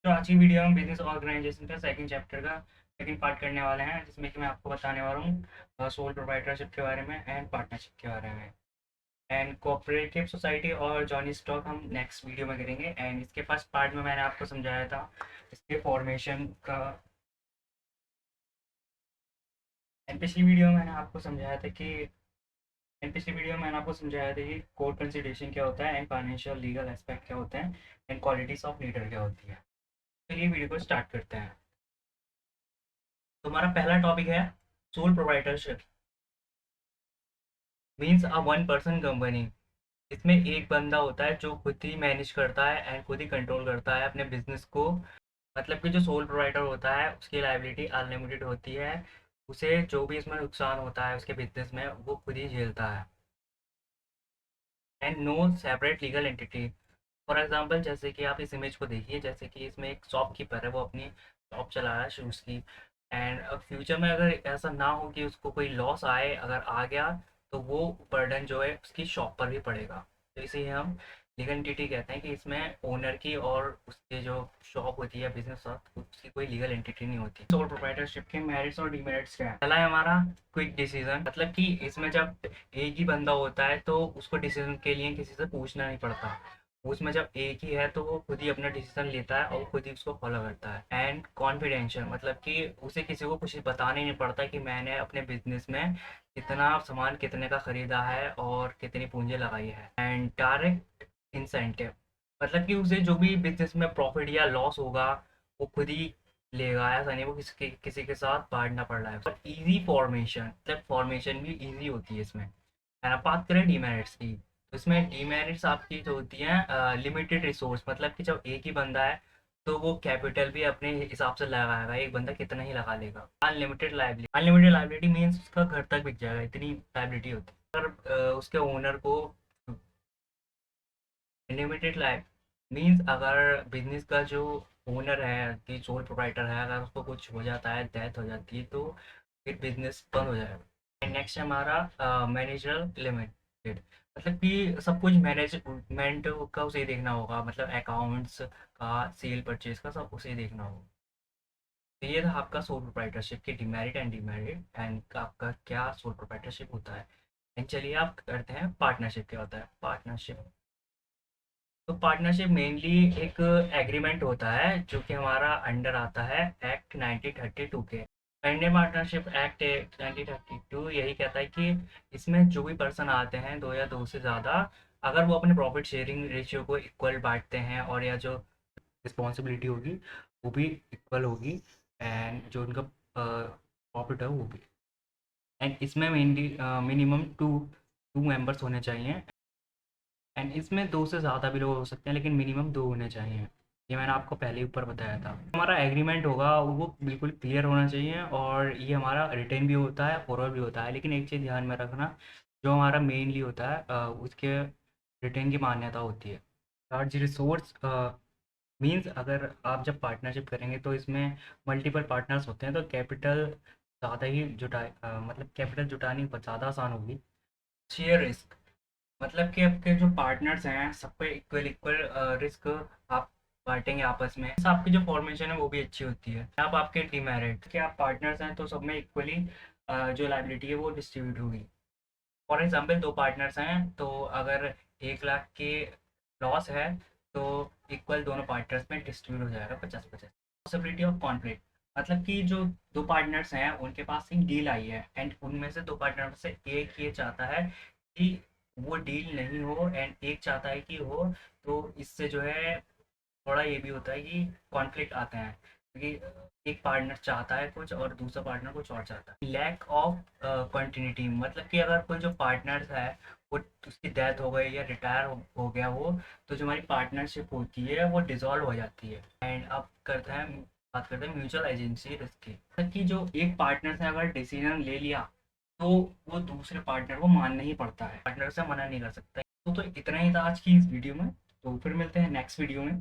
तो आज की वीडियो में बिजनेस ऑर्गेनाइजेशन का सेकंड चैप्टर का सेकंड पार्ट करने वाले हैं, जिसमें कि मैं आपको बताने वाला हूँ सोल प्रोप्राइटरशिप के बारे में एंड पार्टनरशिप के बारे में एंड कोऑपरेटिव सोसाइटी और जॉनी स्टॉक हम नेक्स्ट वीडियो में करेंगे। एंड इसके फर्स्ट पार्ट में मैंने आपको समझाया था इसके फॉर्मेशन का। एंड पिछली वीडियो में मैंने आपको समझाया था कि कोर्ट कंसिडरेशन क्या होता है एंड फाइनेंशियल लीगल एस्पेक्ट क्या होते हैं एंड क्वालिटीज ऑफ लीडर क्या होती है। तो ये वीडियो को स्टार्ट करते हैं। तो हमारा पहला टॉपिक है sole proprietorship means a one person company. इसमें एक बंदा होता है जो खुद ही मैनेज करता है एंड खुद ही कंट्रोल करता है अपने बिजनेस को। मतलब कि जो सोल प्रोप्राइटर होता है उसकी लायबिलिटी अनलिमिटेड होती है। उसे जो भी इसमें नुकसान होता है उसके बिजनेस में वो खुद ही झेलता है and no separate legal entity. For example जैसे कि आप इस इमेज को देखिए, जैसे कि इसमें एक शॉपकीपर है, वो अपनी शॉप चला रहा है शूज़ की। एंड अब फ्यूचर में अगर ऐसा ना हो कि उसको कोई लॉस आए, अगर आ गया तो वो बर्डन जो है उसकी शॉप पर भी पड़ेगा। तो इसे हम लीगल एंटिटी कहते हैं कि इसमें ओनर की और उसके जो शॉप होती है बिजनेस उसकी कोई लीगल एंटिटी नहीं होती। सोल प्रोप्राइटरशिप के मेरिट्स और डिमेरिट्स क्या है? पहला है हमारा क्विक डिसीजन, मतलब कि इसमें जब एक ही बंदा होता है तो उसको डिसीजन के लिए किसी से पूछना नहीं पड़ता। उसमें जब एक ही है तो वो खुद ही अपना डिसीजन लेता है और खुद ही उसको फॉलो करता है। एंड कॉन्फिडेंशियल, मतलब कि उसे किसी को कुछ बताना ही नहीं पड़ता कि मैंने अपने बिजनेस में कितना सामान कितने का खरीदा है और कितनी पूंजी लगाई है। एंड डायरेक्ट इंसेंटिव, मतलब कि उसे जो भी बिजनेस में प्रॉफिट या लॉस होगा वो खुद ही लेगा, ऐसा नहीं वो किसी के साथ बांटना पड़ रहा है। और इजी फॉर्मेशन, मतलब फॉर्मेशन भी इजी होती है इसमें। एंड अब बात करें डीमेरिट्स की, तो इसमें डीमेरिट्स आपकी जो होती हैं लिमिटेड रिसोर्स, मतलब कि जब एक ही बंदा है तो वो कैपिटल भी अपने हिसाब से लगाएगा, एक बंदा कितना ही लगा लेगा। अनलिमिटेड लाइबिलिटी मीन्स उसका घर तक बिक जाएगा, इतनी लाइबिलिटी होती है। अगर उसके ओनर को लिमिटेड लाइफ मीन्स अगर बिजनेस का जो ओनर है कि सोल प्रोप्राइटर है, अगर उसको कुछ हो जाता है, डेथ हो जाती है, तो फिर बिजनेस बंद हो जाएगा। नेक्स्ट है हमारा मैनेजरल लिमिटेड, मतलब कि सब कुछ मैनेजमेंट का उसे देखना होगा, मतलब अकाउंट्स का, सेल परचेज का सब उसे देखना होगा। तो ये था आपका सोल प्रोप्राइटरशिप के डिमेरिट एंड डिमेरिट एंड आपका क्या सोल प्रोप्राइटरशिप होता है। एंड चलिए आप करते हैं पार्टनरशिप क्या होता है। पार्टनरशिप, तो पार्टनरशिप मेनली एक एग्रीमेंट होता है जो कि हमारा अंडर आता है एक्ट 1932 के। इंडियन पार्टनरशिप एक्ट 1932 यही कहता है कि इसमें जो भी पर्सन आते हैं, दो या दो से ज़्यादा, अगर वो अपने प्रॉफिट शेयरिंग रेशियो को इक्वल बांटते हैं और या जो रिस्पॉन्सिबिलिटी होगी वो भी इक्वल होगी एंड जो उनका प्रॉफिट है वो भी। एंड इसमें mainly minimum two two members होने चाहिए। एंड इसमें दो से ज़्यादा भी लोग हो सकते हैं लेकिन मिनिमम दो होने चाहिए। ये मैंने आपको पहले ही ऊपर बताया था। हमारा एग्रीमेंट होगा वो बिल्कुल क्लियर होना चाहिए और ये हमारा रिटेन भी होता है, फॉरवर्ड भी होता है। लेकिन एक चीज़ ध्यान में रखना, जो हमारा मेनली होता है उसके रिटेन की मान्यता होती है। लार्ज रिसोर्स मीन्स अगर आप जब पार्टनरशिप करेंगे तो इसमें मल्टीपल पार्टनर्स होते हैं, तो कैपिटल ज़्यादा ही मतलब कैपिटल जुटानी ज़्यादा आसान होगी। शेयर रिस्क, मतलब कि आपके जो पार्टनर्स हैं सब पे इक्वल इक्वल रिस्क आप बांटेंगे आपस में, तो आपकी जो फॉर्मेशन है वो भी अच्छी होती है। आप आपके डीमेरिट कि आप पार्टनर्स हैं तो सब में इक्वली जो लाइबिलिटी है वो डिस्ट्रीब्यूट होगी। फॉर एग्जांपल दो पार्टनर्स हैं तो अगर 1 लाख के लॉस है तो इक्वल दोनों पार्टनर्स में डिस्ट्रीब्यूट हो जाएगा 50-50। पॉसिबिलिटी ऑफ कॉन्फ्लिक्ट, मतलब कि जो दो पार्टनर्स हैं उनके पास एक डील आई है एंड उनमें से दो पार्टनर से एक ये चाहता है कि वो डील नहीं हो एंड एक चाहता है कि हो। तो इससे जो है थोड़ा ये भी होता है कि कॉन्फ्लिक्ट आते हैं, क्योंकि एक पार्टनर चाहता है कुछ और दूसरा पार्टनर कुछ और चाहता है। लैक ऑफ कंटिन्यूटी, मतलब कि अगर कोई जो पार्टनर है वो उसकी डेथ हो गई या रिटायर हो गया वो, तो जो हमारी पार्टनरशिप होती है वो डिसॉल्व हो जाती है। एंड अब बात करते हैं म्यूचुअल एजेंसी रिस्क की, मतलब कि जो एक पार्टनर ने अगर डिसीजन ले लिया तो वो दूसरे पार्टनर को मानना ही पड़ता है, पार्टनर से मना नहीं कर सकता। तो इतना ही था आज की इस वीडियो में। तो फिर मिलते हैं नेक्स्ट वीडियो में।